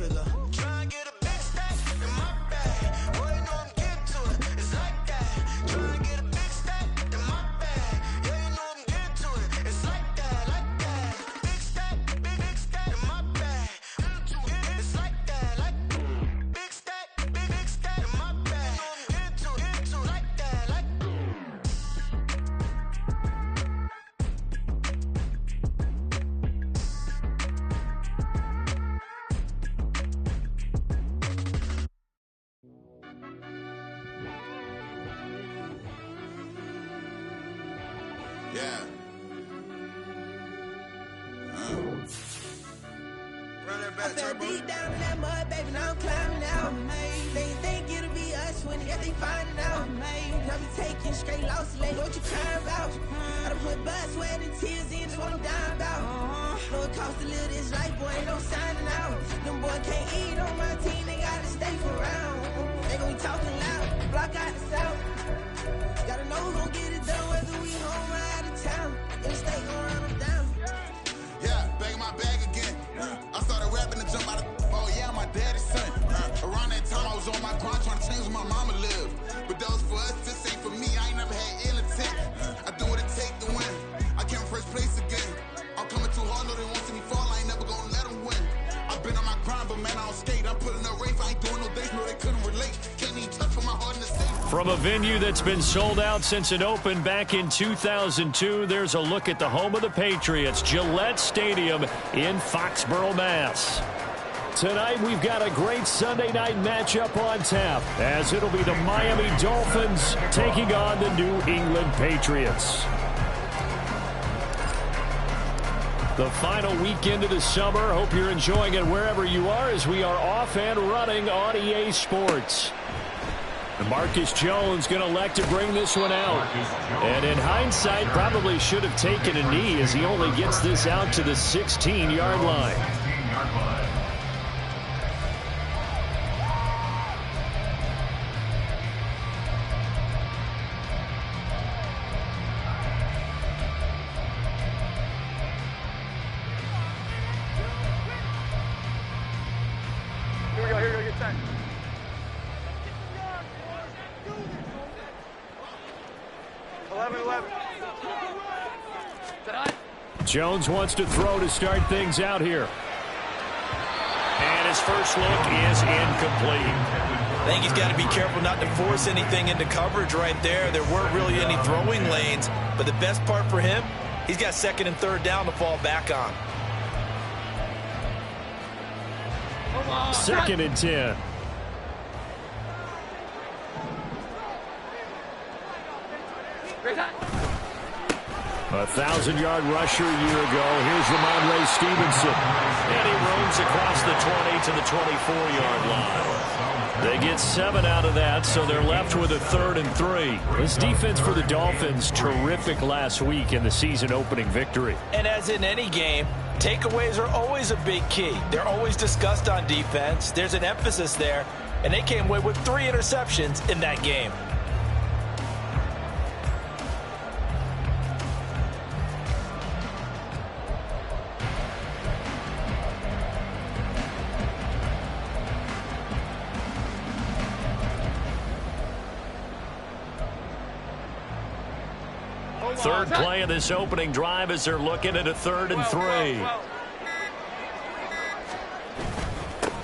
trigger. Try and get a big stack in my bag. Boy, you know I'm getting to it. It's like that. Try and get a big stack in my bag. Yeah, you know I'm getting to it. It's like that, like that. Big stack, big stack in my bag. It's like that, like big stack in my bag. Get to it, like that, like. Yeah. Run that back, I fell Turbo. deep down in that mud, baby, now I'm climbing out. They think it'll be us when they finding out. Now we taking straight losses, like what you crying about? I done put blood, sweat, and tears in, that's what I'm dying about. Know it cost to live this life, boy, ain't no signing out. Them boy can't eat on my team, they gotta stay for round. They gon' be talking loud, block out the south. Gotta know who gon' get it done, whether we home or out of town. In the state gon' run them down. Yeah, back in my bag again. I started rapping to jump out of. Oh yeah, my daddy's son. Around that time I was on my grind trying to change where my mama lived. But that was for us, this ain't for me. I ain't never had ill intent. I do what it take to win. I came first place again. I'm coming too hard, no they won't see me fall. I ain't never gonna let them win. I've been on my grind, but man I don't skate. I'm putting up race. I ain't doing no days, no they couldn't relate. Can't even touch for my heart in the state. From a venue that's been sold out since it opened back in 2002, there's a look at the home of the Patriots, Gillette Stadium in Foxborough, Mass. Tonight, we've got a great Sunday night matchup on tap, as it'll be the Miami Dolphins taking on the New England Patriots. The final weekend of the summer. Hope you're enjoying it wherever you are, as we are off and running on EA Sports. Marcus Jones going to elect to bring this one out. And in hindsight, probably should have taken a knee, as he only gets this out to the 16-yard line. Here we go, get set. Jones wants to throw to start things out here. And his first look is incomplete. I think he's got to be careful not to force anything into coverage right there. There weren't really any throwing lanes, but the best part for him, he's got second and third down to fall back on. Second and 10. A 1,000-yard rusher a year ago. Here's Ramondre Stevenson. And he roams across the 20 to the 24-yard line. They get 7 out of that, so they're left with a 3rd and 3. This defense for the Dolphins, terrific last week in the season-opening victory. And as in any game, takeaways are always a big key. They're always discussed on defense. There's an emphasis there, and they came away with 3 interceptions in that game. Third play of this opening drive as they're looking at a 3rd and 3.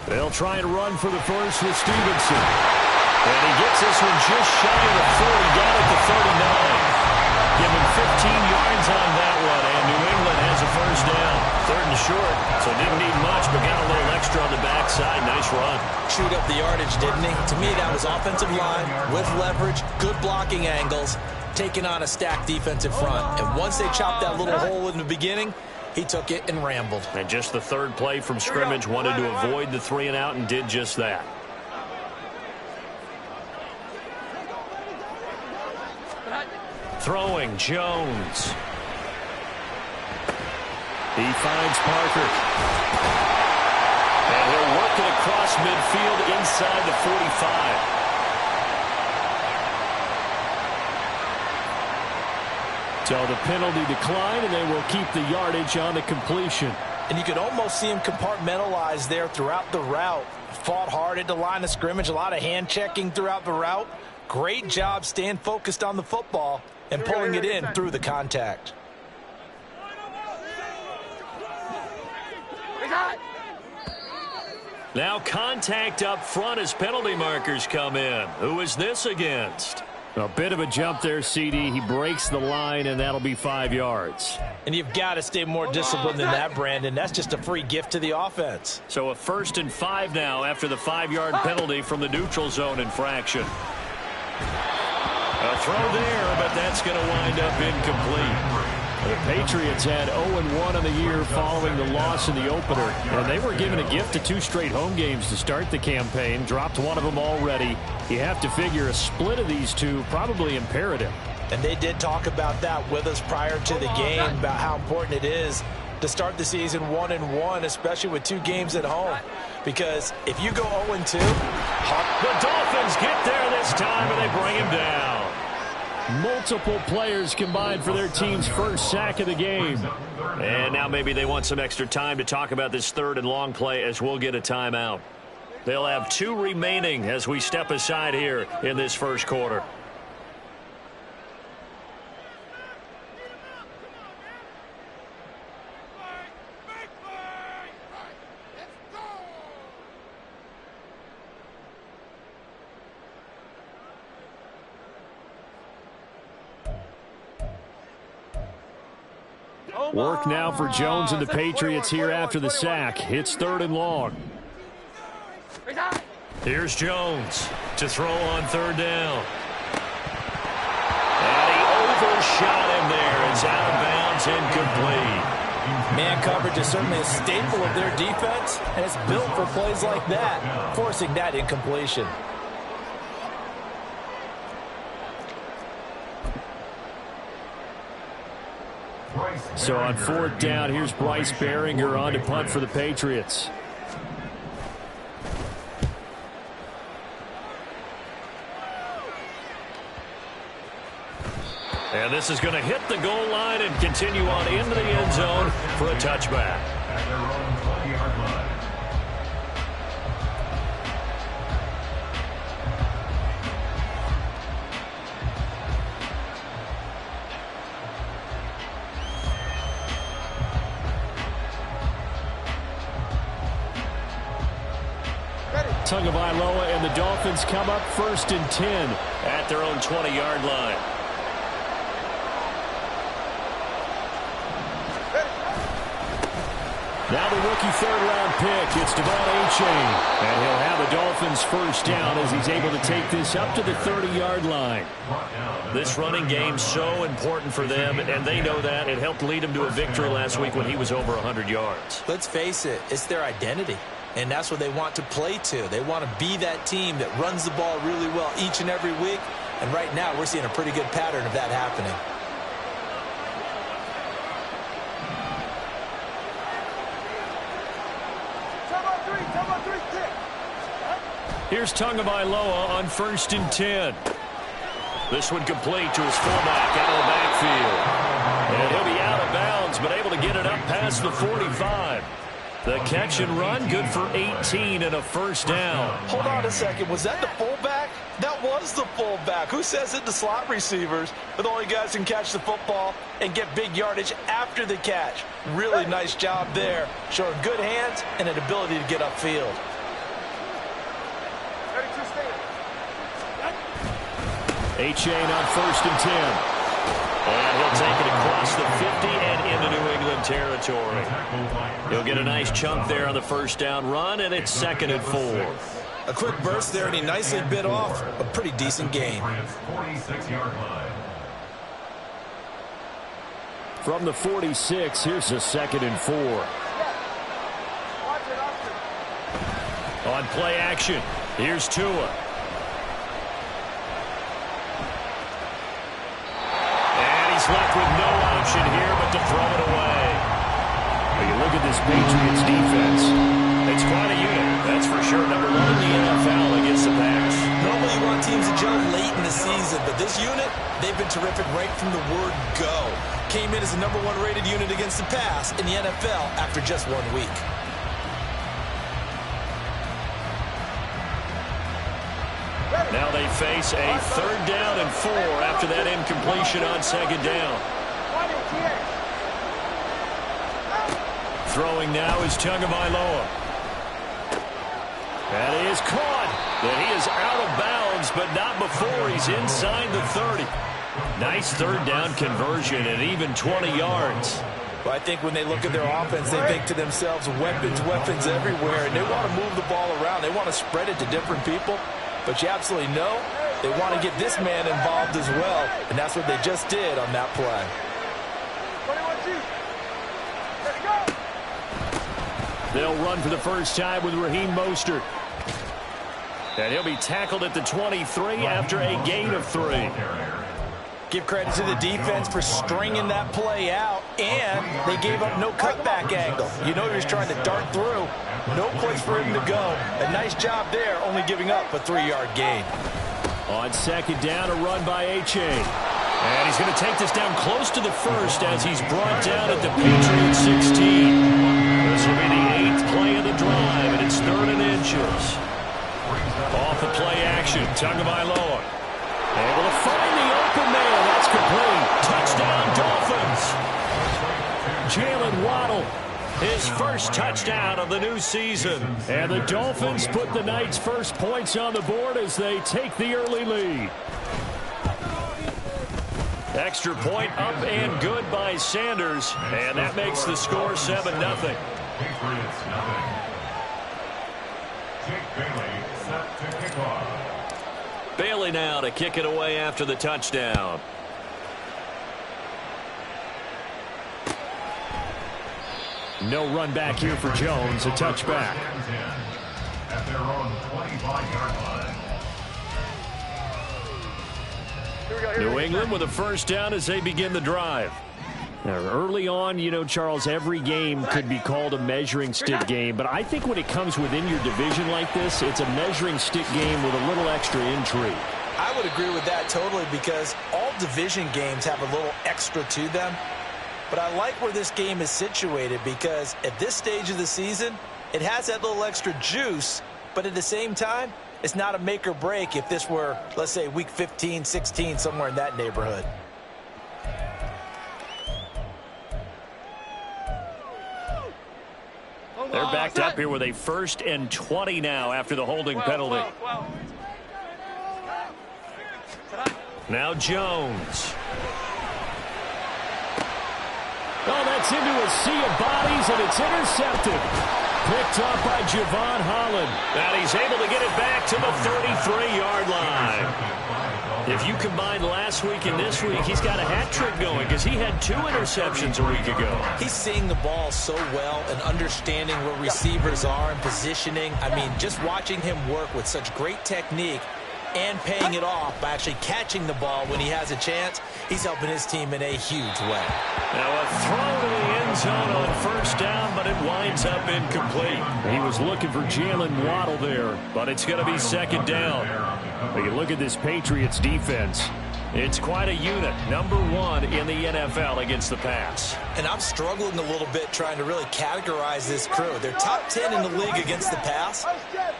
They'll try and run for the first with Stevenson. And he gets this one just shy of the 40, down at the 39. Give him 15 yards on that one, and New England has a first down. 3rd and short, so didn't need much, but got a little extra on the backside. Nice run. Chewed up the yardage, didn't he? To me, that was offensive line with leverage, good blocking angles, taking on a stacked defensive front. And once they chopped that little hole in the beginning, he took it and rambled. And just the 3rd play from scrimmage, wanted to avoid the 3 and out and did just that. Throwing, Jones. He finds Parker. And he'll work it across midfield inside the 45. So the penalty declined, and they will keep the yardage on the completion. And you could almost see him compartmentalize there throughout the route. Fought hard at the line of scrimmage, a lot of hand checking throughout the route. Great job staying focused on the football and pulling it in through the contact. Now contact up front as penalty markers come in. Who is this against? A bit of a jump there, CD. He breaks the line, and that'll be 5 yards. And you've got to stay more disciplined than that, Brandon. That's just a free gift to the offense. So a 1st and 5 now after the 5-yard penalty from the neutral zone infraction. A throw there, but that's going to wind up incomplete. The Patriots had 0-1 on the year following the loss in the opener, and they were given a gift of 2 straight home games to start the campaign. Dropped one of them already. You have to figure a split of these two probably imperative. And they did talk about that with us prior to the game, about how important it is to start the season 1-1, especially with 2 games at home. Because if you go 0-2, the Dolphins get there this time, and they bring him down. Multiple players combined for their team's first sack of the game. And now maybe they want some extra time to talk about this 3rd and long play, as we'll get a timeout. They'll have 2 remaining as we step aside here in this first quarter. Work now for Jones and the Patriots here after the sack. It's 3rd and long. Here's Jones to throw on 3rd down. And he overshot him there. It's out of bounds, incomplete. Man coverage is certainly a staple of their defense, and it's built for plays like that, forcing that incompletion. So on 4th down, here's Bryce Baringer on to punt for the Patriots. And this is going to hit the goal line and continue on into the end zone for a touchback. At their own 20-yard line. Tagovailoa and the Dolphins come up 1st and 10 at their own 20-yard line. Now the rookie 3rd-round pick, it's Devon Achane. And he'll have the Dolphins first down as he's able to take this up to the 30-yard line. This running game so important for them, and they know that. It helped lead them to a victory last week when he was over 100 yards. Let's face it, it's their identity. And that's what they want to play to. They want to be that team that runs the ball really well each and every week. And right now, we're seeing a pretty good pattern of that happening. Here's Tagovailoa on 1st and 10. This one complete to his fullback out of the backfield. And he'll be out of bounds, but able to get it up past the 45. The catch and run, good for 18 and a first down. Hold on a second. Was that the fullback? That was the fullback. Who says it? The slot receivers are the only guys who can catch the football and get big yardage after the catch. Really nice job there, showing good hands and an ability to get upfield. Achane on 1st and 10. And he'll take it across the 50 and into New England territory. He'll get a nice chunk there on the first down run, and it's 2nd and 4. A quick burst there, and he nicely bit off a pretty decent gain. From the 46, here's a 2nd and 4. On play action, here's Tua. Left with no option here but to throw it away. When you look at this Patriots defense, It's quite a unit, that's for sure. Number 1 in the NFL against the pass. Normally you want teams to gel late in the season, but this unit, they've been terrific right from the word go. Came in as the number 1 rated unit against the pass in the NFL after just 1 week. Now they face a 3rd down and 4 after that incompletion on 2nd down. Throwing now is Tagovailoa. That is caught. And he is out of bounds, but not before he's inside the 30. Nice 3rd down conversion at even 20 yards. Well, I think when they look at their offense, they think to themselves, weapons, weapons everywhere, and they want to move the ball around. They want to spread it to different people. But you absolutely know they want to get this man involved as well, and that's what they just did on that play. They'll run for the first time with Raheem Mostert. And he'll be tackled at the 23 after a gain of 3. Give credit to the defense for stringing that play out, and they gave up no cutback angle. You know he was trying to dart through. No place for him to go. A nice job there, only giving up a 3-yard gain. On 2nd down, a run by H.A. And he's going to take this down close to the 1st as he's brought down at the Patriots 16. This will be the 8th play of the drive, and it's 3rd and inches. Off the play action, Tagovailoa. Able to find the open man. That's complete. Touchdown, Dolphins. Jalen Waddle, his first touchdown of the new season. And the Dolphins put the Knights' first points on the board as they take the early lead. Extra point up and good by Sanders. And that makes the score 7-0. Patriots nothing. Jake Bailey set to kick off. Bailey now to kick it away after the touchdown. No run back here for Jones. A touchback. At their own 25-yard line. New England with a first down as they begin the drive. Now, early on, you know, Charles, every game could be called a measuring stick game, but I think when it comes within your division like this, it's a measuring stick game with a little extra intrigue. I would agree with that totally because all division games have a little extra to them. But I like where this game is situated because at this stage of the season, it has that little extra juice, but at the same time, it's not a make or break if this were, let's say, week 15, 16, somewhere in that neighborhood. They're backed up here with a 1st and 20 now after the holding penalty. Now Jones. Oh, that's into a sea of bodies, and it's intercepted. Picked up by Javon Holland. And he's able to get it back to the 33-yard line. If you combine last week and this week, he's got a hat trick going because he had 2 interceptions a week ago. He's seeing the ball so well and understanding where receivers are and positioning. I mean, just watching him work with such great technique and paying it off by actually catching the ball when he has a chance, he's helping his team in a huge way. Now a throw to the end zone on 1st down, but it winds up incomplete. He was looking for Jalen Waddle there, but it's going to be 2nd down. But you look at this Patriots defense. It's quite a unit, number 1 in the NFL against the pass. And I'm struggling a little bit trying to really categorize this crew. They're top 10 in the league against the pass,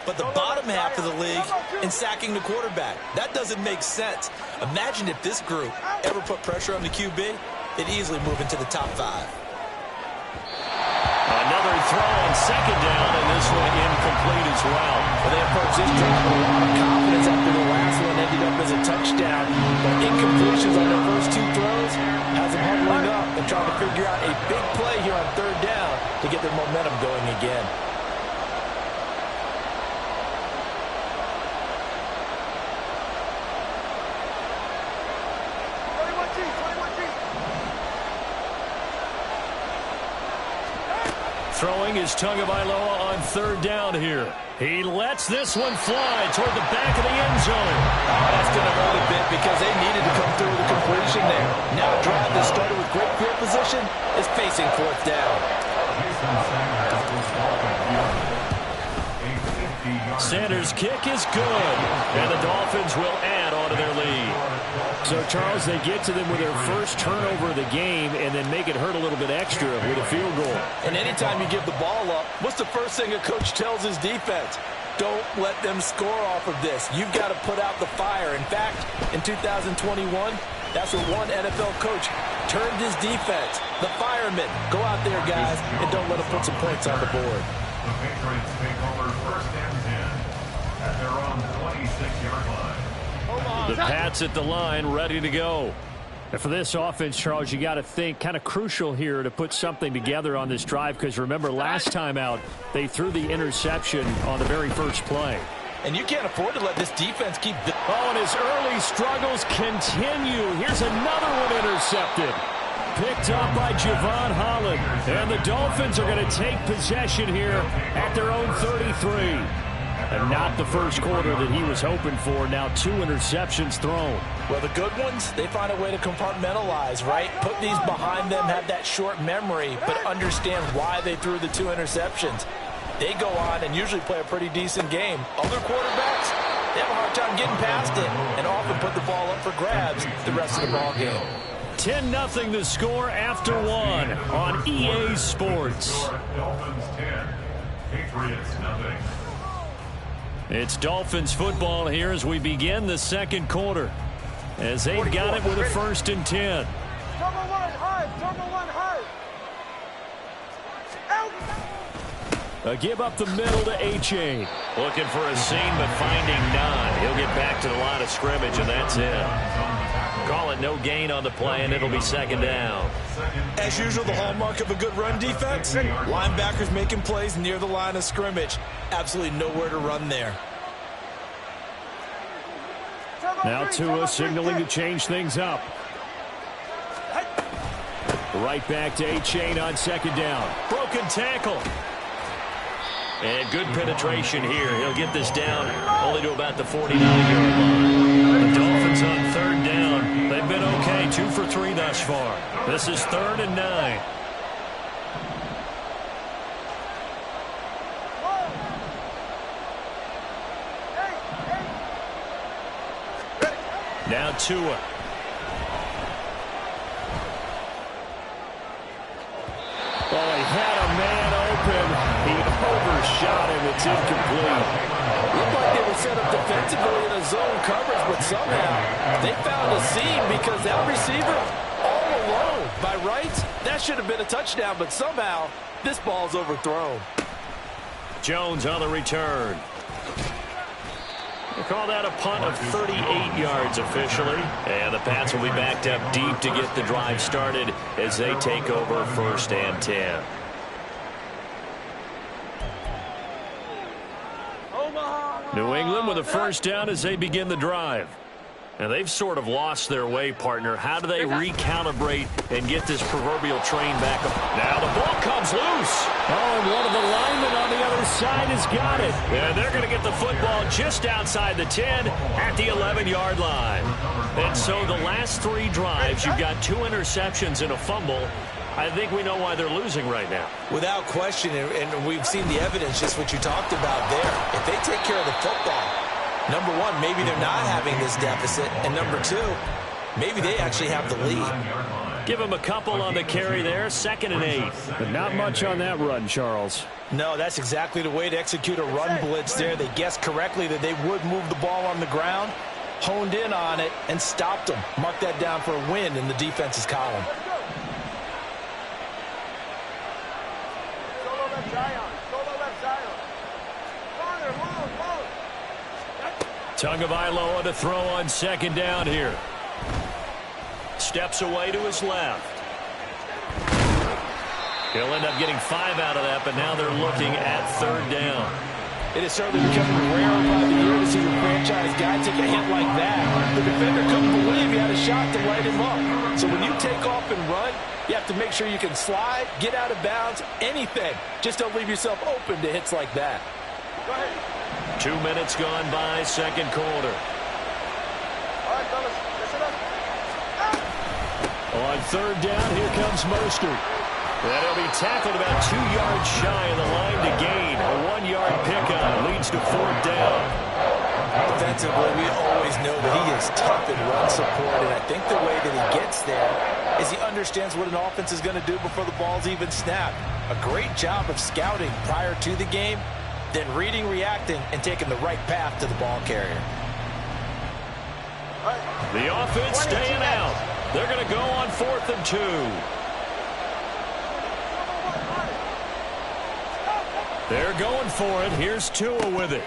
but the bottom half of the league in sacking the quarterback. That doesn't make sense. Imagine if this group ever put pressure on the QB, they'd easily move into the top 5. Another throw on 2nd down, and this one incomplete as well. Well, they approached this drive with a lot of confidence after the last one ended up as a touchdown. But incompletions on their first 2 throws has them huddling up and trying to figure out a big play here on 3rd down to get their momentum going again. Throwing is Tagovailoa on 3rd down here. He lets this one fly toward the back of the end zone. Oh, that's going to hurt a bit because they needed to come through with a completion there. Now a drive that started with great field position is facing 4th down. Sanders' kick is good, and the Dolphins will add on to their lead. So, Charles, they get to them with their first turnover of the game and then make it hurt a little bit extra with a field goal. And anytime you give the ball up, what's the first thing a coach tells his defense? Don't let them score off of this. You've got to put out the fire. In fact, in 2021, that's what one NFL coach turned his defense. The firemen. Go out there, guys, and don't let them put some points on the board. The Patriots take over first and 10 at their own 26-yard line. The Pats at the line, ready to go. And for this offense, Charles, you got to think kind of crucial here to put something together on this drive, because remember last time out they threw the interception on the very first play. And you can't afford to let this defense keep... Oh, and his early struggles continue. Here's another one intercepted. Picked up by Javon Holland. And the Dolphins are going to take possession here at their own 33. And not the first quarter that he was hoping for. Now 2 interceptions thrown. Well, the good ones, they find a way to compartmentalize, right? Put these behind them, have that short memory, but understand why they threw the 2 interceptions. They go on and usually play a pretty decent game. Other quarterbacks, they have a hard time getting past it and often put the ball up for grabs the rest of the ball game. 10-0 the score after 1 on EA Sports. Dolphins 10, Patriots nothing. It's Dolphins football here as we begin the second quarter. As they've got it with a 1st and 10. Number 1 hard, number 1 hard. A give up the middle to H.A. Looking for a seam, but finding none. He'll get back to the line of scrimmage, and that's it. Call it no gain on the play, and it'll be 2nd down. As usual, the hallmark of a good run defense, linebackers making plays near the line of scrimmage. Absolutely nowhere to run there. Now Tua signaling to change things up. Right back to A-Chain on 2nd down. Broken tackle. And good penetration here. He'll get this down only to about the 49-yard line. The Dolphins on 3rd down. They've been okay, 2 for 3 thus far. This is 3rd and 9. Now Tua. Oh, he had a man open. He overshot him. It's incomplete. Looked like they were set up defensively in a zone coverage, but somehow they found a seam because that receiver all alone. By rights, that should have been a touchdown, but somehow this ball's overthrown. Jones on the return. They call that a punt of 38 yards officially. And the Pats will be backed up deep to get the drive started as they take over 1st and 10. New England with a 1st down as they begin the drive. And they've sort of lost their way, partner. How do they recalibrate and get this proverbial train back up? Now the ball comes loose. Oh, and one of the linemen on the other side has got it. And they're going to get the football just outside the 10 at the 11-yard line. And so the last 3 drives, you've got 2 interceptions and a fumble. I think we know why they're losing right now. Without question, and we've seen the evidence, just what you talked about there. If they take care of the football, number 1, maybe they're not having this deficit. And number 2, maybe they actually have the lead. Give them a couple on the carry there, 2nd and 8. But not much on that run, Charles. No, that's exactly the way to execute a run blitz there. They guessed correctly that they would move the ball on the ground, honed in on it, and stopped them. Mark that down for a win in the defense's column. Tagovailoa to throw on 2nd down here. Steps away to his left. He'll end up getting 5 out of that, but now they're looking at 3rd down. It is certainly becoming rare by the year to see a franchise guy take a hit like that. The defender couldn't believe he had a shot to light him up. So when you take off and run, you have to make sure you can slide, get out of bounds, anything. Just don't leave yourself open to hits like that. Go ahead. 2 minutes gone by, 2nd quarter. All right, fellas, listen up. On 3rd down, here comes Mostert. And he'll be tackled about 2 yards shy of the line to gain. A 1-yard pickup leads to 4 Defensively, we always know that he is tough in run support, and I think the way that he gets there is he understands what an offense is going to do before the ball's even snapped. A great job of scouting prior to the game, then reading, reacting, and taking the right path to the ball carrier. The offense staying out. They're going to go on 4th and 2. They're going for it. Here's Tua with it.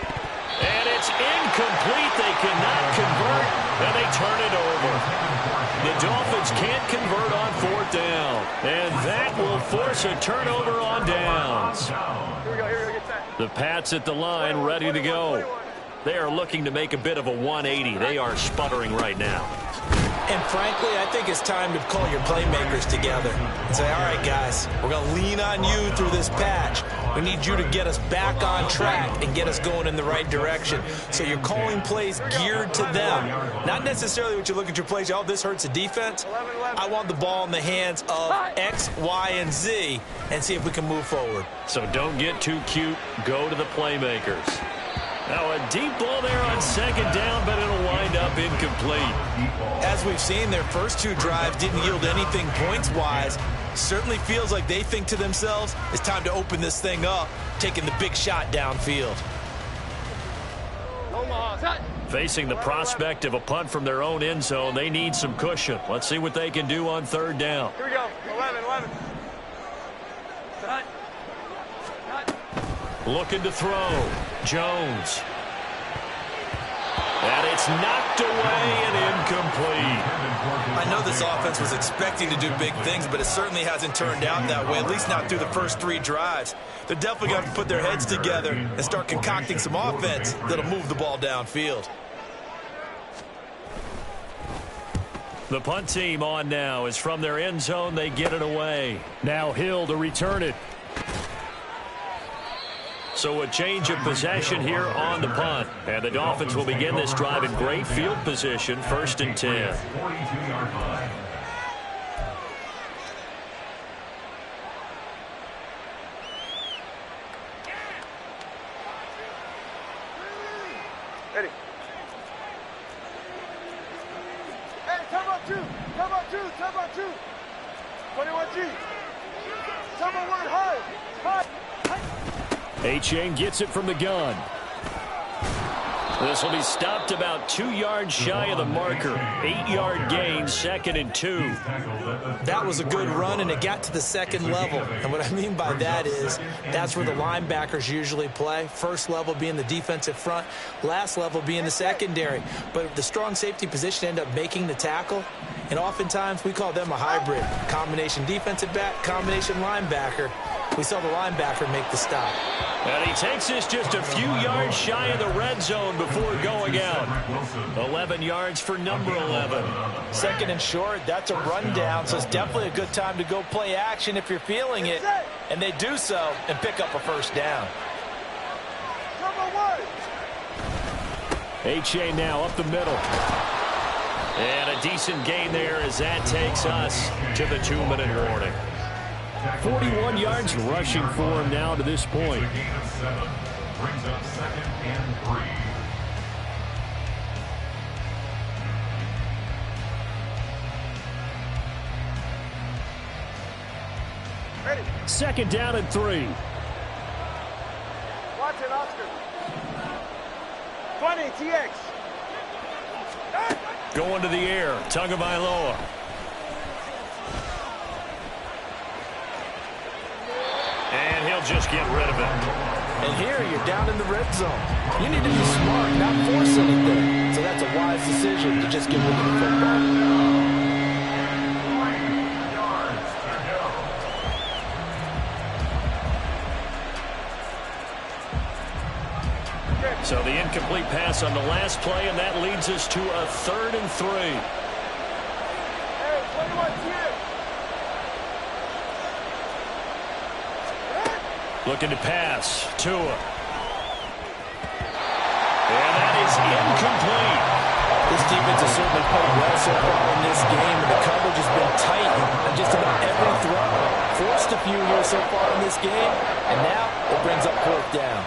And it's incomplete. They cannot convert, and they turn it over. The Dolphins can't convert on 4th down, and that will force a turnover on downs. Here we go, get set. The Pats at the line, ready to go. They are looking to make a bit of a 180. They are sputtering right now. And frankly, I think it's time to call your playmakers together and say, all right, guys, we're going to lean on you through this patch. We need you to get us back on track and get us going in the right direction. So you're calling plays geared to them. Not necessarily what you look at your plays, oh, this hurts the defense. I want the ball in the hands of X, Y, and Z and see if we can move forward. So don't get too cute. Go to the playmakers. Now a deep ball there on 2nd down, but it'll wind up incomplete. As we've seen, their first 2 drives didn't yield anything points-wise. Certainly feels like they think to themselves, it's time to open this thing up, taking the big shot downfield. Facing the prospect of a punt from their own end zone, they need some cushion. Let's see what they can do on 3rd down. Here we go, 11. Looking to throw. Jones. And it's knocked away and incomplete. I know this offense was expecting to do big things, but it certainly hasn't turned out that way, at least not through the first 3 drives. They're definitely going to put their heads together and start concocting some offense that'll move the ball downfield. The punt team on now is from their end zone. They get it away. Now Hill to return it. So a change of possession here on the punt. And the Dolphins will begin this drive in great field position, 1st and 10. 42-yard line. Ready. Hey, time out 2. 21G. Time out 1, high. Achane gets it from the gun. This will be stopped about 2 yards shy of the marker. 8-yard gain, 2nd and 2. That was a good run, and it got to the 2nd level. And what I mean by that is that's where the linebackers usually play. First level being the defensive front, last level being the secondary. But the strong safety position ended up making the tackle. And oftentimes we call them a hybrid. Combination defensive back, combination linebacker. We saw the linebacker make the stop. And he takes this just a few yards shy of the red zone before going out. 11 yards for number 11. 2nd and short, that's a rundown, so it's definitely a good time to go play action if you're feeling it. And they do so and pick up a 1st down. Number 1. Achane now up the middle. And a decent gain there as that takes us to the 2-minute warning. 41 yards rushing for him now to this point. Gain of 7 brings up 2nd and 3. Ready. 2nd down and 3. Watch it, Oscar. 20, TX. Going to the air, Tagovailoa. And he'll just get rid of it. And here you're down in the red zone. You need to be smart, not force anything. So that's a wise decision to just get rid of the football. 9 yards to go. So the incomplete pass on the last play, and that leads us to a 3rd and 3. Hey, 21 TX. Looking to pass. Tua. And that is incomplete. This defense has certainly played well so far in this game, and the coverage has been tight on just about every throw. Forced a few here so far in this game, and now it brings up 4th down.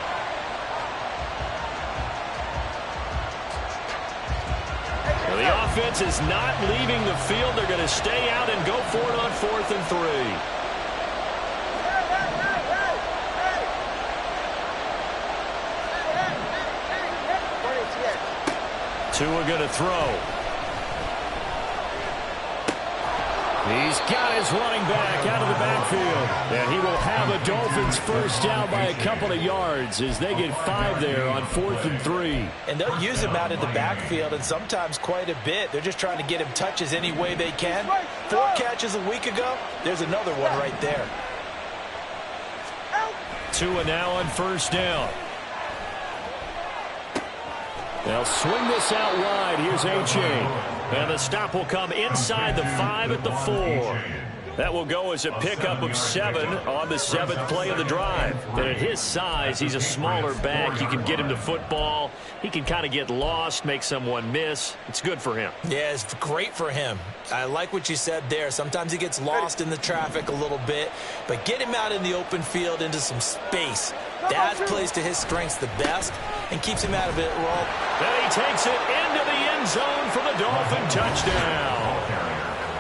offense is not leaving the field. They're going to stay out and go for it on 4th and 3. Tua going to throw. He's got his running back out of the backfield. And he will have a Dolphins first down by a couple of yards as they get 5 there on 4th and 3. And they'll use him out of the backfield, and sometimes quite a bit. They're just trying to get him touches any way they can. 4 catches a week ago. There's another one right there. Tua now on first down. They'll swing this out wide. Here's A-Chain. And the stop will come inside the 5 at the 4. That will go as a pickup of 7 on the 7th play of the drive. And at his size, he's a smaller back. You can get him to football. He can kind of get lost, make someone miss. It's good for him. Yeah, it's great for him. I like what you said there. Sometimes he gets lost in the traffic a little bit. But get him out in the open field into some space. That plays to his strengths the best and keeps him out of it. Well, and he takes it into the end zone for the Dolphin touchdown.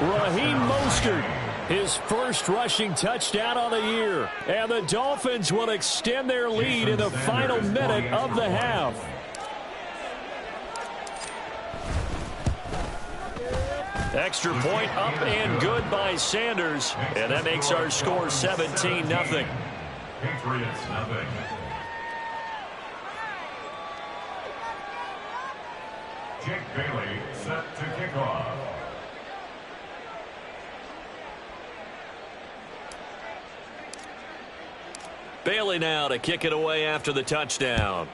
Raheem Mostert, his first rushing touchdown on the year. And the Dolphins will extend their lead in the final minute of the half. Extra point up and good by Sanders. And that makes our score 17-0. Patriots, nothing. Jake Bailey set to kick off. Bailey now to kick it away after the touchdown.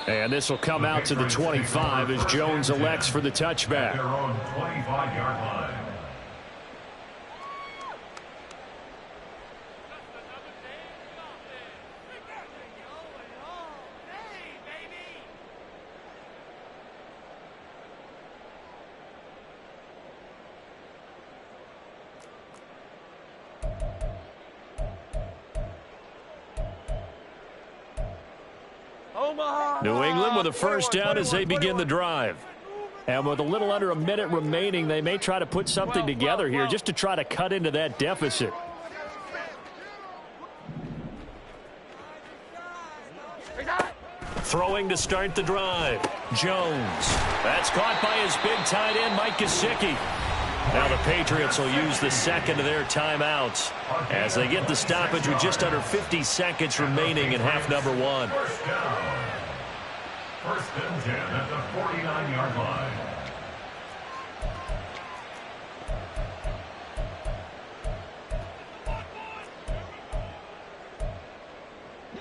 And this will come out to the 25 as Jones elects for the touchback. Their own 25-yard line. New England with a first down as they begin the drive. And with a little under a minute remaining, they may try to put something together here just to try to cut into that deficit. Throwing to start the drive. Jones. That's caught by his big tight end, Mike Gesicki. Now the Patriots will use the second of their timeouts as they get the stoppage with just under 50 seconds remaining in half number 1. First down. First and 10 at the 49-yard line.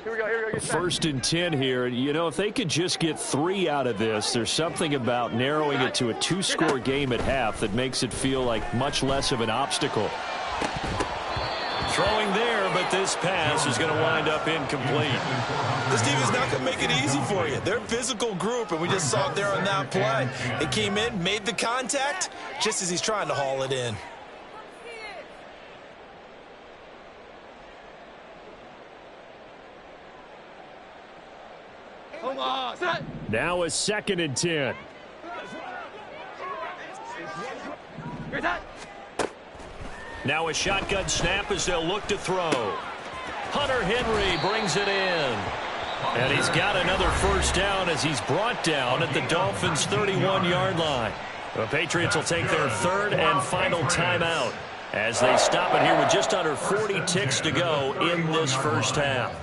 Here we go. First and 10 here. You know, if they could just get 3 out of this, there's something about narrowing it to a 2-score game at half that makes it feel like much less of an obstacle. Throwing there, but this pass is going to wind up incomplete. this team is not going to make it easy for you. They're a physical group, and we just saw it there on that play. They came in, made the contact, just as he's trying to haul it in. Now a 2nd and 10. Now a shotgun snap as they'll look to throw. Hunter Henry brings it in. And he's got another first down as he's brought down at the Dolphins' 31-yard line. The Patriots will take their 3rd and final timeout as they stop it here with just under 40 ticks to go in this first half.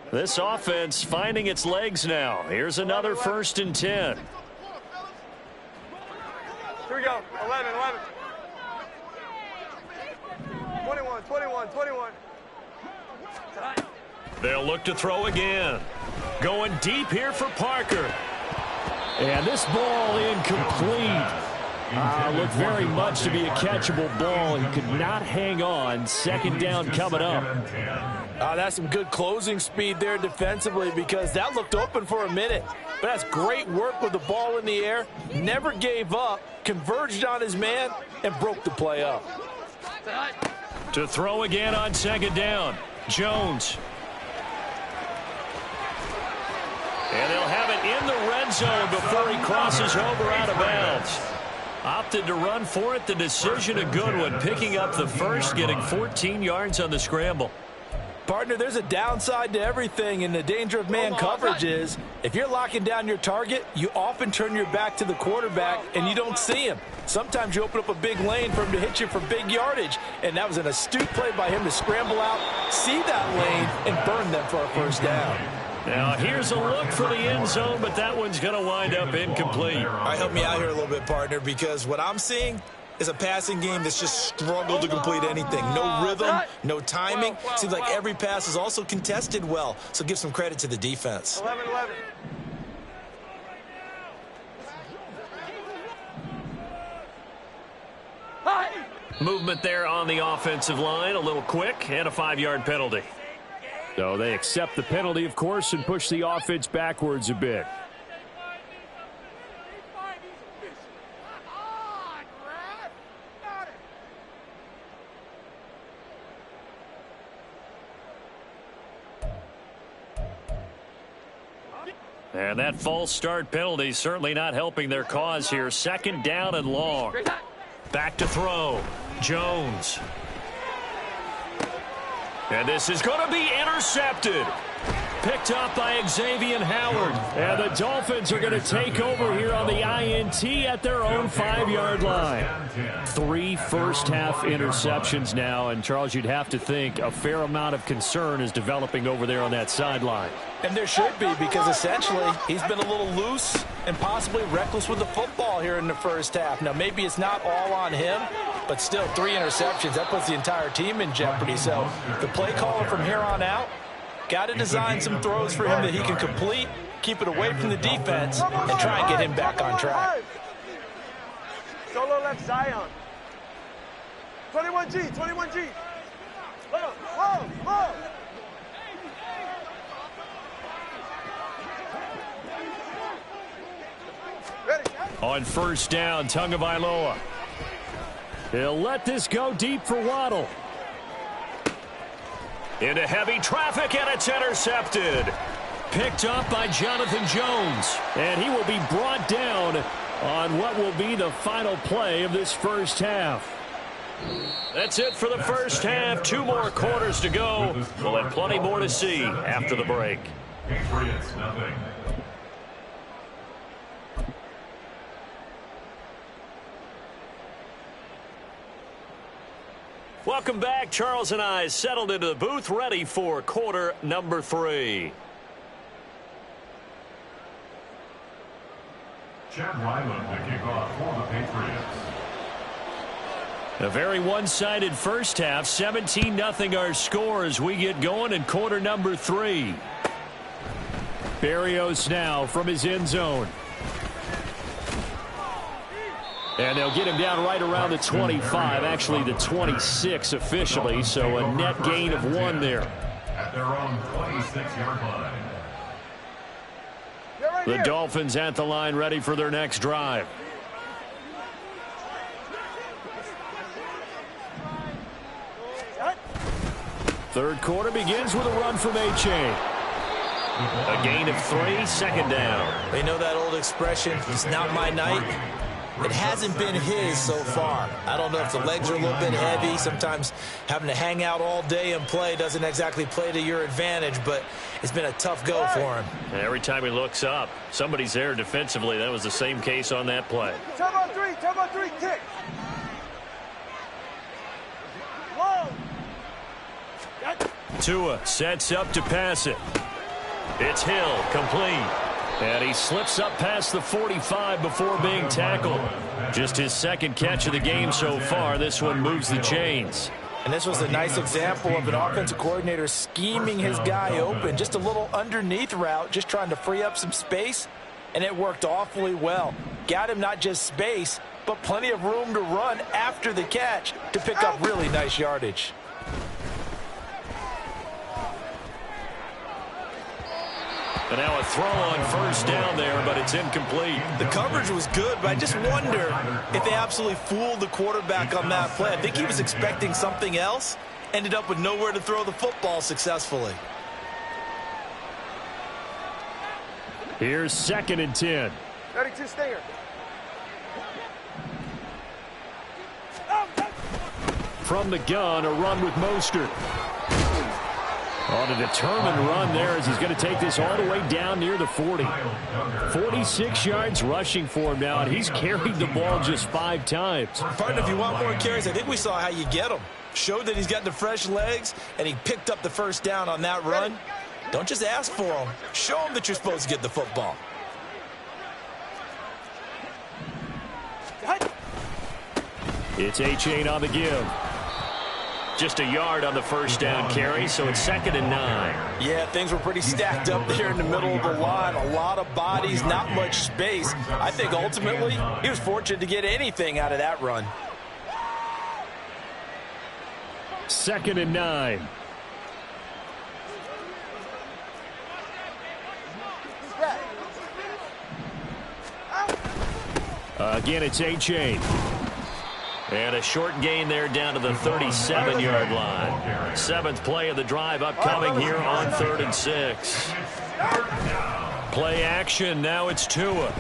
This offense finding its legs now. Here's another 1st and 10. Here we go. 11. 21. They'll look to throw again. Going deep here for Parker. And this ball incomplete. Looked very much to be a catchable ball. He could not hang on. Second down coming up. That's some good closing speed there defensively because that looked open for a minute. But that's great work with the ball in the air. Never gave up, converged on his man, and broke the play up. To throw again on second down. Jones. And they'll have it in the red zone before he crosses over out of bounds. Opted to run for it. The decision a good one. Picking up the first, getting 14 yards on the scramble. Partner, there's a downside to everything, and the danger of man coverage is if you're locking down your target, you often turn your back to the quarterback and you don't see him. Sometimes you open up a big lane for him to hit you for big yardage, and that was an astute play by him to scramble out, see that lane, and burn them for a first down. Now here's a look for the end zone, but that one's going to wind up incomplete. All right, help me out here a little bit, partner, because what I'm seeing is a passing game that's just struggled to complete anything. No rhythm, no timing. Seems like every pass is also contested well, so give some credit to the defense. 11-11. Movement there on the offensive line, a little quick, and a 5-yard penalty. So they accept the penalty, of course, and push the offense backwards a bit. And that false start penalty certainly not helping their cause here. Second down and long. Back to throw. Jones. And this is going to be intercepted. Picked up by Xavier Howard. And the Dolphins are going to take over here on the INT at their own 5-yard line. 3 first-half interceptions now. And, Charles, you'd have to think a fair amount of concern is developing over there on that sideline. And there should be, because essentially he's been a little loose and possibly reckless with the football here in the first half. Now, maybe it's not all on him, but still 3 interceptions. That puts the entire team in jeopardy. So the play caller from here on out got to design some throws for him that he can complete, keep it away from the defense, and try and get him back on track. Solo left Zion. 21G, 21G. Whoa. Ready. On first down, Tagovailoa. He'll let this go deep for Waddle. Into heavy traffic, and it's intercepted. Picked up by Jonathan Jones. And he will be brought down on what will be the final play of this first half. That's it for the first half. 2 more quarters to go. We'll have plenty more to see after the break. Patriots, nothing. Welcome back. Charles and I settled into the booth, ready for quarter number 3. Chad Ryland to kick off for the Patriots. A very one-sided first half. 17-0 our score as we get going in quarter number 3. Berrios now from his end zone. And they'll get him down right around the 25, actually the 26 officially, so a net gain of 1 there. At their own 26-yard line. The Dolphins at the line, ready for their next drive. Third quarter begins with a run from A-Chain. A gain of 3, second down. They know that old expression, it's not my night. It hasn't been his so far. I don't know if the legs are a little bit heavy. Sometimes having to hang out all day and play doesn't exactly play to your advantage, but it's been a tough go for him. And every time he looks up, somebody's there defensively. That was the same case on that play. Turbo 3, kick. Whoa. Tua sets up to pass it. It's Hill, complete. And he slips up past the 45 before being tackled. Just his second catch of the game so far. This one moves the chains. And this was a nice example of an offensive coordinator scheming his guy open. Just a little underneath route, just trying to free up some space, and it worked awfully well. Got him not just space, but plenty of room to run after the catch to pick up really nice yardage. And now a throw on first down there, but it's incomplete. The coverage was good, but I just wonder if they absolutely fooled the quarterback on that play. I think he was expecting something else, ended up with nowhere to throw the football successfully. Here's 2nd and 10. 32 Stinger. From the gun, a run with Mostert. On a determined run there as he's going to take this all the way down near the 40. 46 yards rushing for him now, and he's carried the ball just 5 times. Partner, if you want more carries, I think we saw how you get them. Showed that he's got the fresh legs, and he picked up the first down on that run. Don't just ask for them. Show them that you're supposed to get the football. It's A-Chain on the give. Just a yard on the first down carry, so it's 2nd and 9. Yeah, things were pretty stacked up there in the middle of the line. A lot of bodies, not much space. I think ultimately he was fortunate to get anything out of that run. 2nd and 9. Again, it's A-Chain. And a short gain there down to the 37-yard line. 7th play of the drive upcoming here on 3rd and 6. Play action. Now it's Tua.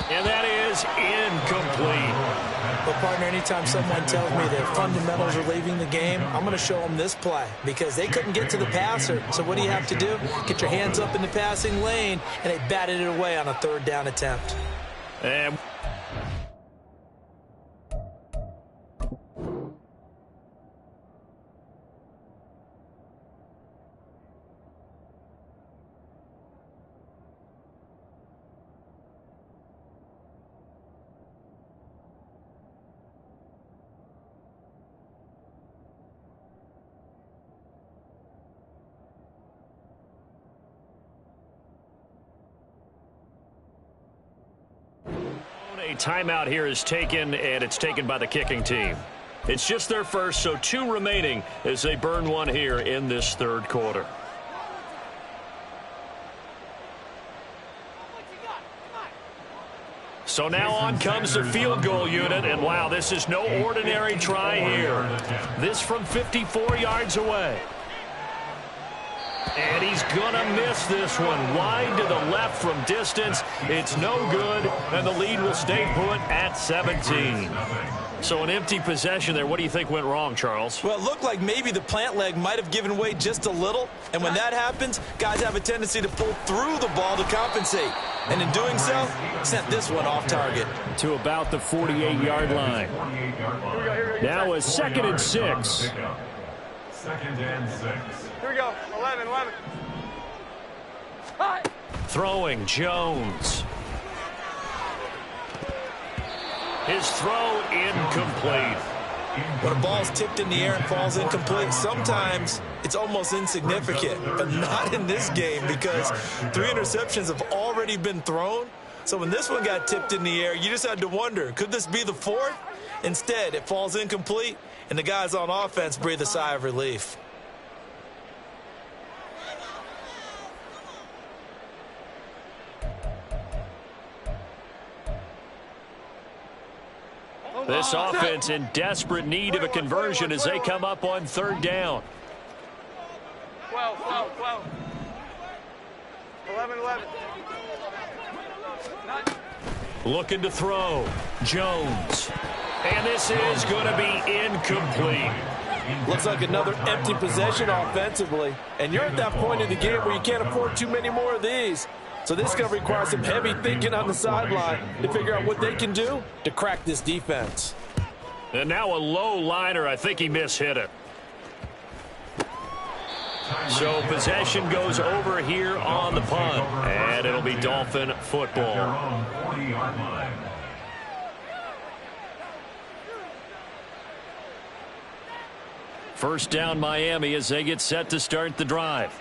And that is incomplete. But, partner, anytime someone tells me their fundamentals are leaving the game, I'm going to show them this play because they couldn't get to the passer. So what do you have to do? Get your hands up in the passing lane, and they batted it away on a 3rd down attempt. And a timeout here is taken, and it's taken by the kicking team. It's just their first, so 2 remaining as they burn one here in this 3rd quarter. So now on comes the field goal unit, and wow, this is no ordinary try here. This from 54 yards away. And he's going to miss this one wide to the left from distance. It's no good, and the lead will stay put at 17. So an empty possession there. What do you think went wrong, Charles? Well, it looked like maybe the plant leg might have given way just a little. And when that happens, guys have a tendency to pull through the ball to compensate. And in doing so, sent this one off target. To about the 48-yard line. Now a 2nd and 6. 2nd and 6. Here we go. 11. Throwing Jones. His throw incomplete. When a ball's tipped in the air and falls incomplete, sometimes it's almost insignificant, but not in this game because 3 interceptions have already been thrown. So when this one got tipped in the air, you just had to wonder, could this be the 4th? Instead, it falls incomplete, and the guys on offense breathe a sigh of relief. This offense in desperate need of a conversion as they come up on 3rd down. 12. 11. Looking to throw. Jones. And this is going to be incomplete. Looks like another empty possession offensively. And you're at that point in the game where you can't afford too many more of these. So this is going to require some heavy thinking on the sideline to figure out what they can do to crack this defense. And now a low liner. I think he mishit it. So possession goes over here on the punt. And it'll be Dolphin football. First down Miami as they get set to start the drive.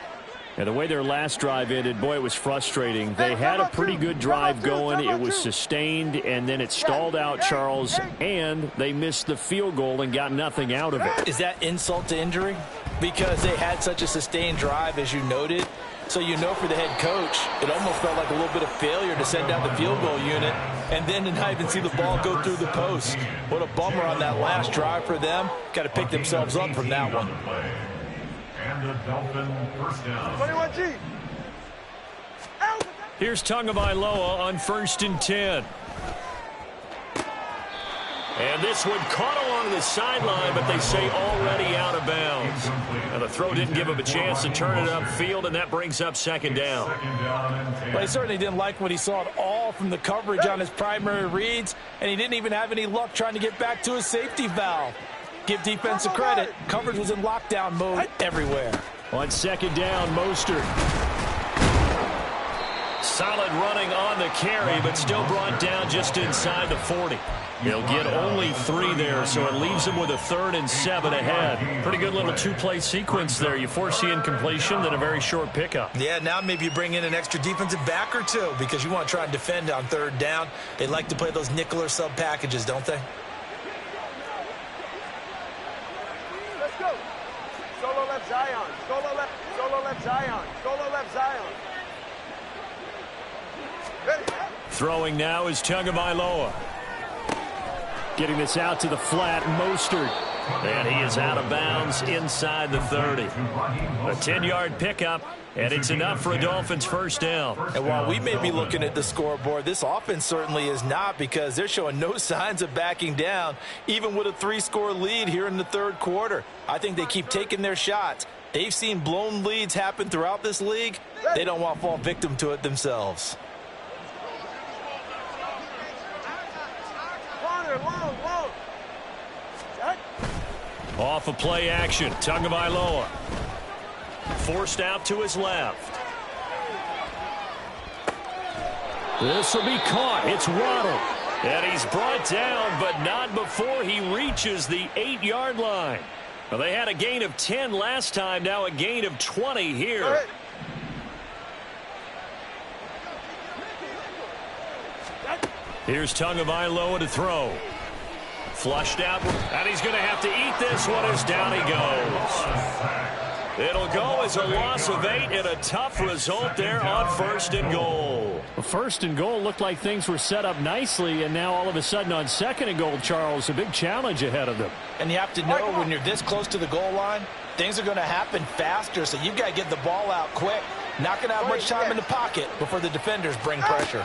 And the way their last drive ended, boy, it was frustrating. They had a pretty good drive going. It was sustained, and then it stalled out, Charles, and they missed the field goal and got nothing out of it. Is that insult to injury? Because they had such a sustained drive, as you noted. So you know for the head coach, it almost felt like a little bit of failure to send down the field goal unit and then to not even see the ball go through the post. What a bummer on that last drive for them. Got to pick themselves up from that one. And the Dolphin first down. 21G. Here's Tagovailoa on 1st and 10. And this one caught along the sideline, but they say already out of bounds. And the throw didn't give him a chance to turn it upfield, and that brings up 2nd down. Well, he certainly didn't like what he saw at all from the coverage on his primary reads, and he didn't even have any luck trying to get back to his safety valve. Give defensive credit. Coverage was in lockdown mode everywhere. On 2nd down, Mostert. Solid running on the carry, but still brought down just inside the 40. He'll get only 3 there, so it leaves him with a 3rd and 7 ahead. Pretty good little 2-play sequence there. You force the incompletion, then a very short pickup. Yeah, now maybe you bring in an extra defensive back or two because you want to try and defend on 3rd down. They like to play those nickel or sub packages, don't they? Let's go. Solo left Zion. Solo left Zion. Solo left Zion. Ready. Throwing now is Tagovailoa. Getting this out to the flat, Mostert. And he is out of bounds inside the 30. A 10-yard pickup, and it's enough for a Dolphins first down. And while we may be looking at the scoreboard, this offense certainly is not because they're showing no signs of backing down, even with a 3-score lead here in the 3rd quarter. I think they keep taking their shots. They've seen blown leads happen throughout this league. They don't want to fall victim to it themselves. Long. Off of play action, Tagovailoa. Forced out to his left. This will be caught. It's Waddle. And he's brought down, but not before he reaches the 8-yard line. Well, they had a gain of 10 last time, now a gain of 20 here. Here's Tagovailoa to throw. Flushed out, and he's going to have to eat this one as down he goes. It'll go as a loss of 8 and a tough result there on 1st and goal. Well, 1st and goal looked like things were set up nicely, and now all of a sudden on 2nd and goal, Charles, a big challenge ahead of them. And you have to know when you're this close to the goal line, things are going to happen faster, so you've got to get the ball out quick. Not going to have much time in the pocket before the defenders bring pressure.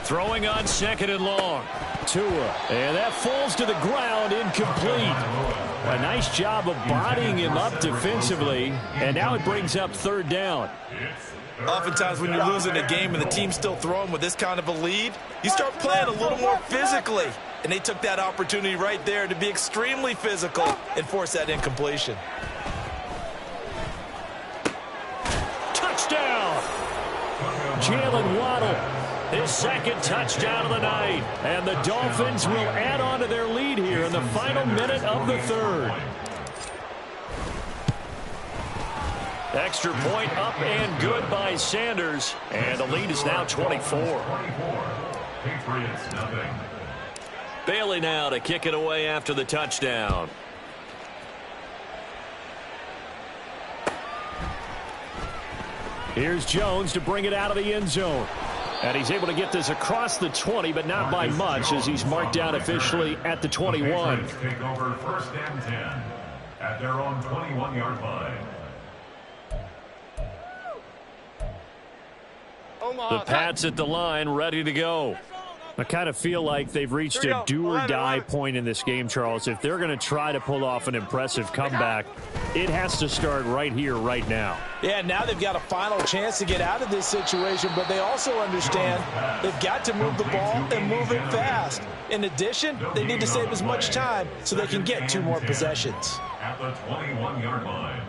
Throwing on 2nd and long. Tua. And that falls to the ground, incomplete. A nice job of bodying him up defensively. And now it brings up 3rd down. Oftentimes when you're losing a game and the team's still throwing with this kind of a lead, you start playing a little more physically. And they took that opportunity right there to be extremely physical and force that incompletion. Touchdown! Jalen Waddle. His 2nd touchdown of the night. And the Dolphins will add on to their lead here in the final minute of the 3rd. Extra point up and good by Sanders. And the lead is now 24. Patriots, nothing. Bailey now to kick it away after the touchdown. Here's Jones to bring it out of the end zone. And he's able to get this across the 20, but not by much, as he's marked down officially at the 21. Take over 1st and 10 at their own 21-yard line. The Pats at the line, ready to go. I kind of feel like they've reached a do-or-die point in this game, Charles. If they're going to try to pull off an impressive comeback, it has to start right here, right now. Yeah, now they've got a final chance to get out of this situation, but they also understand they've got to move the ball and move it fast. In addition, they need to save as much time so they can get 2 more possessions. At the 21-yard line.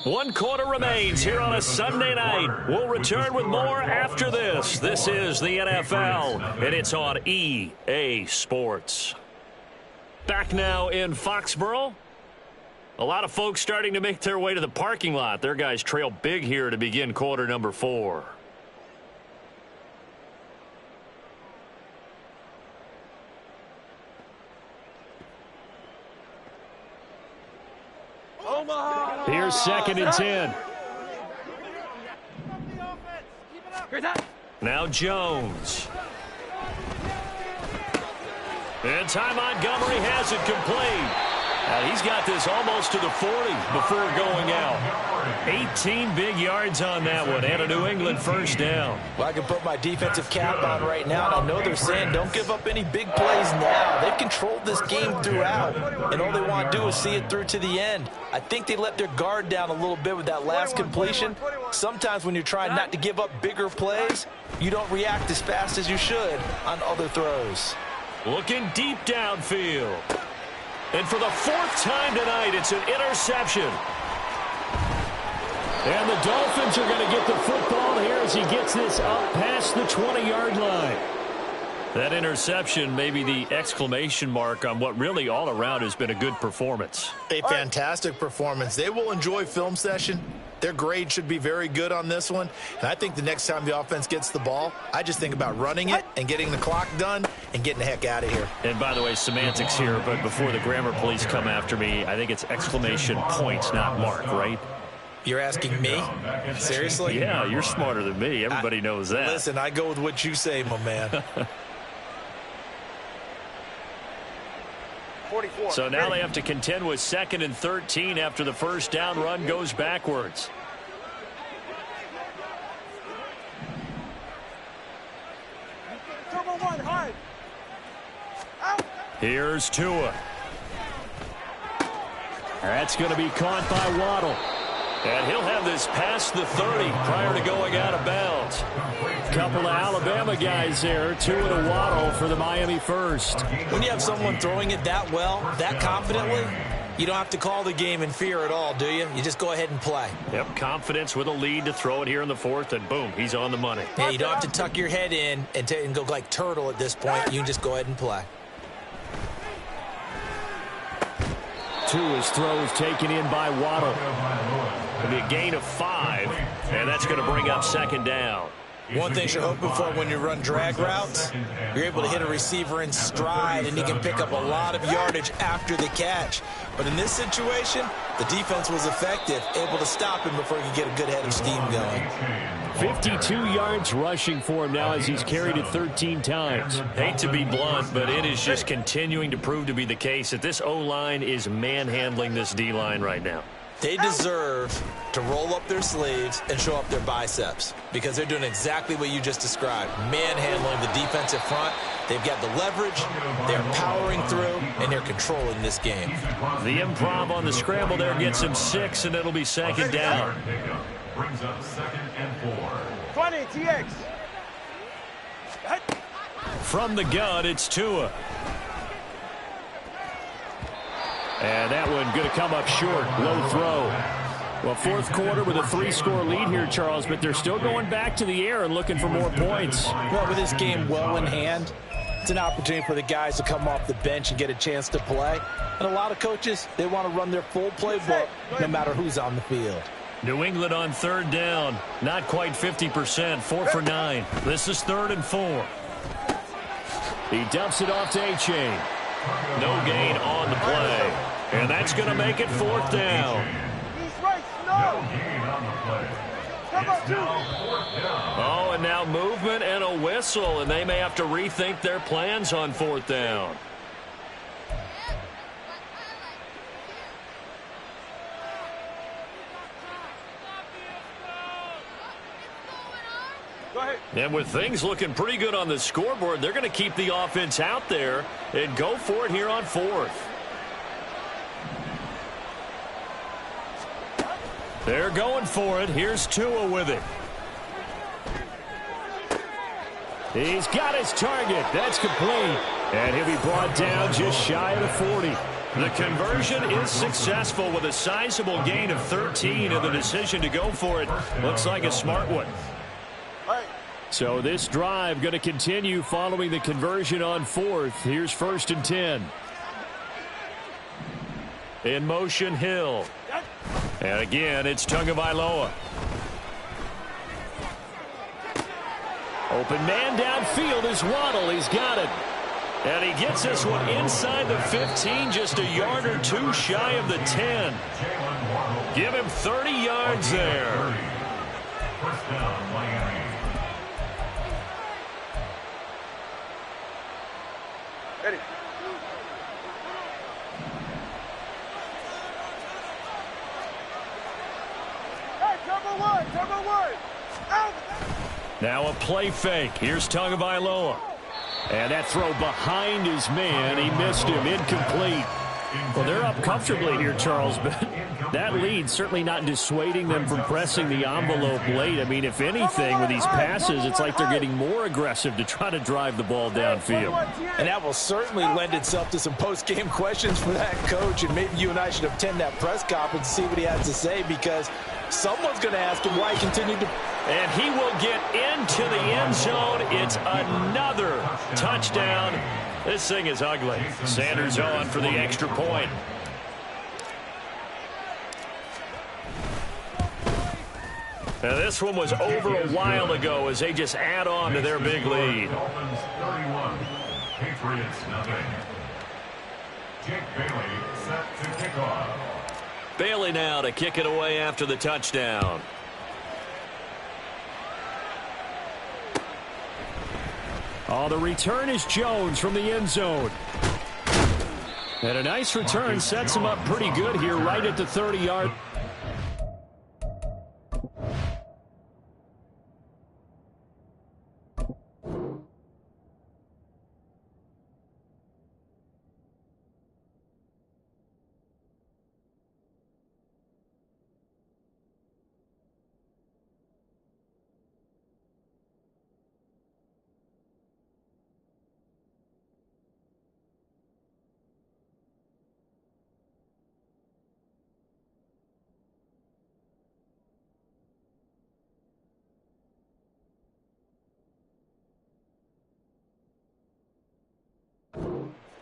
1 quarter remains here on a Sunday night. We'll return with more after this. This is the NFL, and it's on EA Sports. Back now in Foxborough. A lot of folks starting to make their way to the parking lot. Their guys trail big here to begin quarter number 4. Here's 2nd and 10. Now Jones. And Ty Montgomery has it complete. He's got this almost to the 40 before going out. 18 big yards on that one, and a New England first down. Well, I can put my defensive cap on right now, and I know they're saying don't give up any big plays now. They've controlled this game throughout, and all they want to do is see it through to the end. I think they let their guard down a little bit with that last completion. Sometimes when you're trying not to give up bigger plays, you don't react as fast as you should on other throws. Looking deep downfield. And for the 4th time tonight, it's an interception. And the Dolphins are going to get the football here as he gets this up past the 20-yard line. That interception may be the exclamation mark on what really all around has been a good performance. A fantastic performance. They will enjoy film session. Their grade should be very good on this one. And I think the next time the offense gets the ball, I just think about running it and getting the clock done and getting the heck out of here. And by the way, semantics here, but before the grammar police come after me, I think it's exclamation points, not mark, right? You're asking me? Seriously? Yeah, you're smarter than me. Everybody knows that. Listen, I go with what you say, my man. So now they have to contend with 2nd and 13 after the first down run goes backwards. Here's Tua. That's going to be caught by Waddle. And he'll have this past the 30 prior to going out of bounds. Couple of Alabama guys there, Tua and a Waddle for the Miami first. When you have someone throwing it that well, that confidently, you don't have to call the game in fear at all, do you? You just go ahead and play. Yep, confidence with a lead to throw it here in the 4th, and boom, he's on the money. Yeah, you don't have to tuck your head in and go like turtle at this point. You can just go ahead and play. Tua's throws taken in by Waddle. It'll be a gain of 5, and that's going to bring up 2nd down. One thing you're hoping for when you run drag routes, you're able to hit a receiver in stride, and he can pick up a lot of yardage after the catch. But in this situation, the defense was effective, able to stop him before he could get a good head of steam going. 52 yards rushing for him now as he's carried it 13 times. Hate to be blunt, but it is just continuing to prove to be the case that this O-line is manhandling this D-line right now. They deserve to roll up their sleeves and show up their biceps because they're doing exactly what you just described, manhandling the defensive front. They've got the leverage, they're powering through, and they're controlling this game. The improv on the scramble there gets him 6, and it'll be 2nd down. Brings up 2nd and 4. 20, TX. From the gun, it's Tua. And that one going to come up short. Low throw. Well, 4th quarter with a 3-score lead here, Charles, but they're still going back to the air and looking for more points. Well, with this game well in hand, it's an opportunity for the guys to come off the bench and get a chance to play. And a lot of coaches, they want to run their full playbook no matter who's on the field. New England on 3rd down. Not quite 50%. 4 for 9. This is 3rd and 4. He dumps it off to A-Chain. No gain on the play. And that's going to make it 4th down. Oh, and now movement and a whistle, and they may have to rethink their plans on 4th down. And with things looking pretty good on the scoreboard, they're going to keep the offense out there and go for it here on 4th. They're going for it. Here's Tua with it. He's got his target. That's complete. And he'll be brought down just shy of the 40. The conversion is successful with a sizable gain of 13, and the decision to go for it looks like a smart one. So this drive going to continue following the conversion on 4th. Here's 1st and 10. In motion, Hill. And again, it's Tagovailoa. Open man downfield is Waddle. He's got it. And he gets this one inside the 15, just a yard or two shy of the 10. Give him 30 yards there. First down, Miami. Ready. Hey, turbo one. Out. Now a play fake. Here's Tagovailoa. And that throw behind his man. He missed him. Incomplete. Well, they're up comfortably here, Charles, but that lead certainly not dissuading them from pressing the envelope late. I mean, if anything, with these passes, it's like they're getting more aggressive to try to drive the ball downfield. And that will certainly lend itself to some post-game questions for that coach, and maybe you and I should attend that press conference and see what he has to say, because someone's going to ask him why he continued to... And he will get into the end zone. It's another touchdown. This thing is ugly. Sanders on for the extra point. Now this one was over a while ago as they just add on to their big lead. Dolphins 31, Patriots nothing. Jake Bailey set to kick off. Bailey now to kick it away after the touchdown. Oh, the return is Jones from the end zone. And a nice return sets him up pretty good here right at the 30-yard.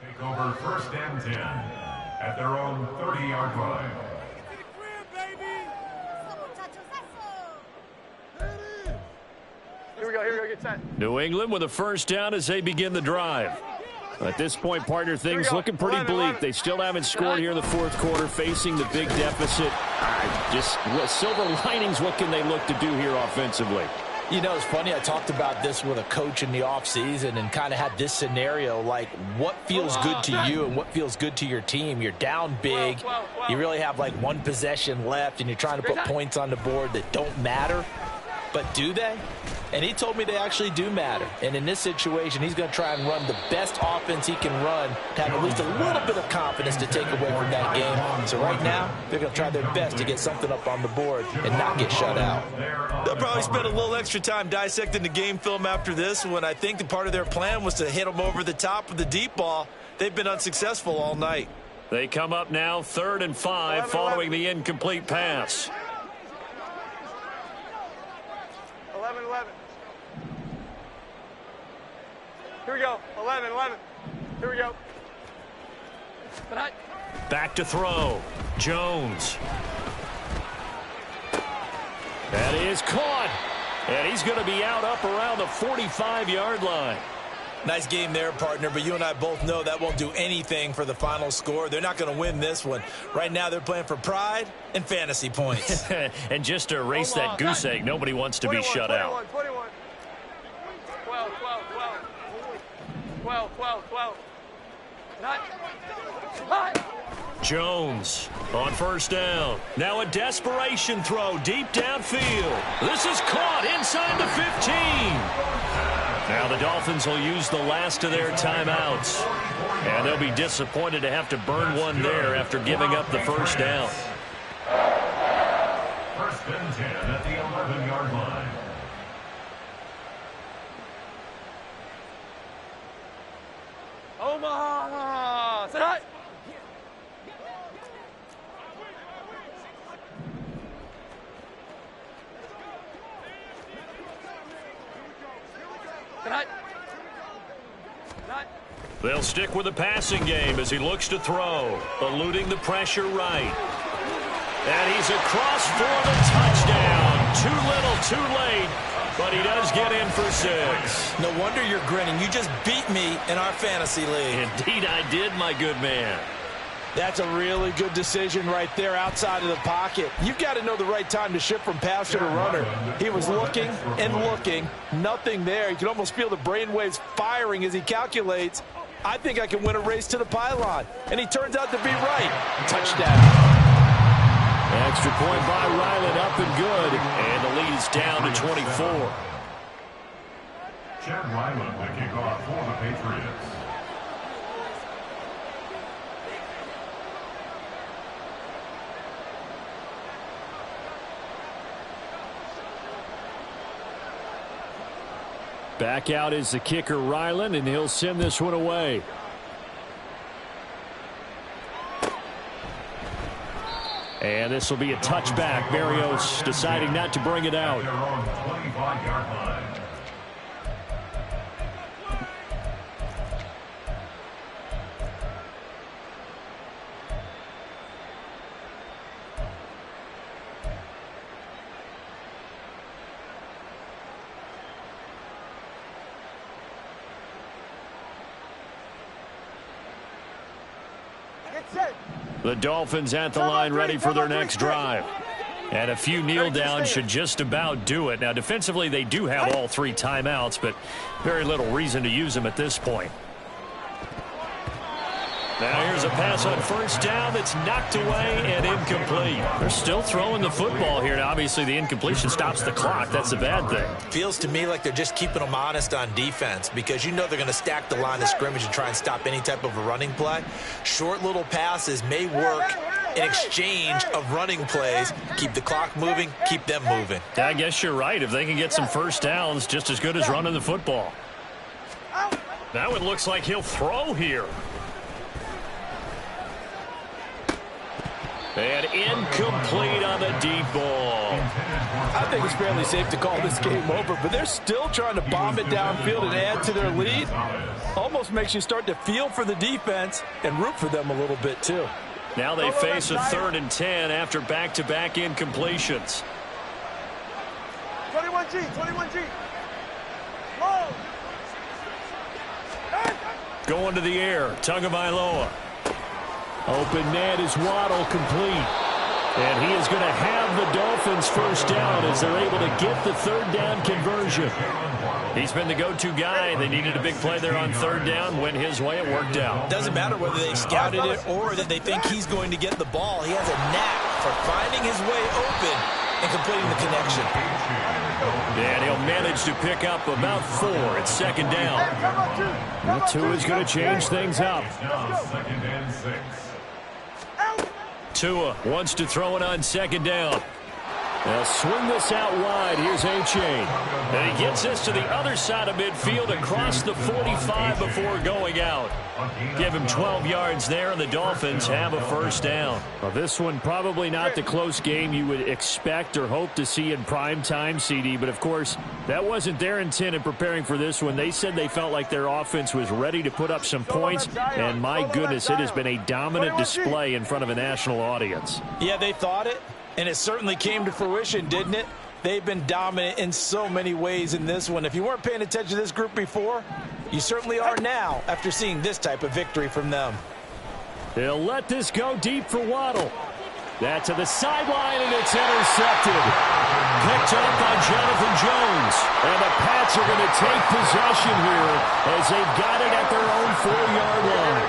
Take over 1st and 10 at their own 30-yard line. Here we go, get set. New England with a first down as they begin the drive. At this point, partner, things looking pretty bleak. They still haven't scored here in the 4th quarter, facing the big deficit. Just silver linings, what can they look to do here offensively? You know, it's funny, I talked about this with a coach in the offseason and kind of had this scenario, like what feels good to you and what feels good to your team. You're down big, you really have like one possession left, and you're trying to put points on the board that don't matter. But do they? And he told me they actually do matter. And in this situation, he's going to try and run the best offense he can run to have at least a little bit of confidence to take away from that game. So right now, they're going to try their best to get something up on the board and not get shut out. They'll probably spend a little extra time dissecting the game film after this one. I think the part of their plan was to hit them over the top with the deep ball. They've been unsuccessful all night. They come up now 3rd and 5 following the incomplete pass. 11. Here we go. 11. Here we go. Back to throw. Jones. That is caught. And he's going to be out up around the 45-yard line. Nice game there, partner, but you and I both know that won't do anything for the final score. They're not going to win this one. Right now, they're playing for pride and fantasy points. And just to erase that goose egg, nobody wants to be shut out. 21. 12. Jones on first down. Now a desperation throw deep downfield. This is caught inside the 15. Now the Dolphins will use the last of their timeouts. And they'll be disappointed to have to burn one there after giving up the first down. 1st and 10 at the 11-yard line. Omaha! They'll stick with the passing game as he looks to throw, eluding the pressure right. And he's across for the touchdown. Too little, too late, but he does get in for 6. No wonder you're grinning. You just beat me in our fantasy league. Indeed I did, my good man. That's a really good decision right there outside of the pocket. You've got to know the right time to shift from passer to runner. He was looking and looking, nothing there. You can almost feel the brainwaves firing as he calculates, I think I can win a race to the pylon. And he turns out to be right. Touchdown. Extra point by Ryland, up and good. And the lead is down to 24. Chad Ryland, the kickoff for the Patriots. Back out is the kicker, Ryland, and he'll send this one away. And this will be a touchback. Berrios deciding not to bring it out. The Dolphins at the line ready for their next drive. And a few kneel downs should just about do it. Now, defensively, they do have all 3 timeouts, but very little reason to use them at this point. Now here's a pass on first down that's knocked away and incomplete. They're still throwing the football here. Now, obviously, the incompletion stops the clock. That's a bad thing. Feels to me like they're just keeping them honest on defense because you know they're going to stack the line of scrimmage and try and stop any type of a running play. Short little passes may work in exchange of running plays. Keep the clock moving, keep them moving. I guess you're right. If they can get some first downs, just as good as running the football. Now it looks like he'll throw here. And incomplete on the deep ball. I think it's fairly safe to call this game over, but they're still trying to bomb it downfield and add to their lead. Almost makes you start to feel for the defense and root for them a little bit too. Now they face a 3rd and 10 after back-to-back incompletions. 21G, 21G. Low. Going to the air, Tagovailoa. Open net is Waddle, complete. And he is going to have the Dolphins first down as they're able to get the 3rd down conversion. He's been the go-to guy. They needed a big play there on 3rd down. Went his way, it worked out. Doesn't matter whether they scouted it or that they think he's going to get the ball. He has a knack for finding his way open and completing the connection. And he'll manage to pick up about 4 at 2nd down. That 2 is going to change things up. Tua wants to throw it on 2nd down. They'll swing this out wide. Here's A-Chain. And he gets this to the other side of midfield across the 45 before going out. Give him 12 yards there, and the Dolphins have a first down. Well, this one probably not the close game you would expect or hope to see in prime time, CD. But, of course, that wasn't their intent in preparing for this one. They said they felt like their offense was ready to put up some points. And, my goodness, it has been a dominant display in front of a national audience. Yeah, they thought it. And it certainly came to fruition, didn't it? They've been dominant in so many ways in this one. If you weren't paying attention to this group before, you certainly are now after seeing this type of victory from them. They'll let this go deep for Waddle. That to the sideline, and it's intercepted. Picked up by Jonathan Jones. And the Pats are going to take possession here as they've got it at their own 4-yard line.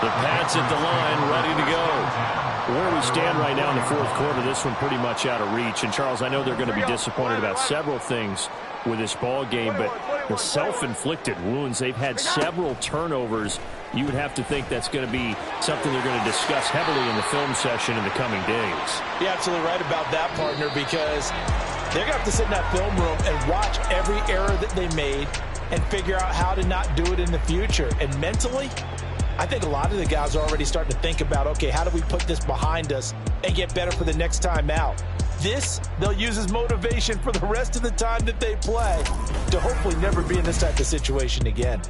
The Pats at the line, ready to go. Where we stand right now in the 4th quarter, this one pretty much out of reach. And, Charles, I know they're going to be disappointed about several things with this ball game, but the self-inflicted wounds, they've had several turnovers. You would have to think that's going to be something they're going to discuss heavily in the film session in the coming days. You're absolutely right about that, partner, because they're going to have to sit in that film room and watch every error that they made and figure out how to not do it in the future. And mentally, I think a lot of the guys are already starting to think about, okay, how do we put this behind us and get better for the next time out? This, they'll use as motivation for the rest of the time that they play to hopefully never be in this type of situation again.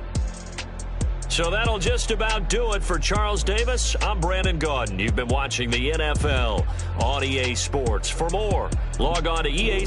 So that'll just about do it for Charles Davis. I'm Brandon Gaudin. You've been watching the NFL on EA Sports. For more, log on to EA.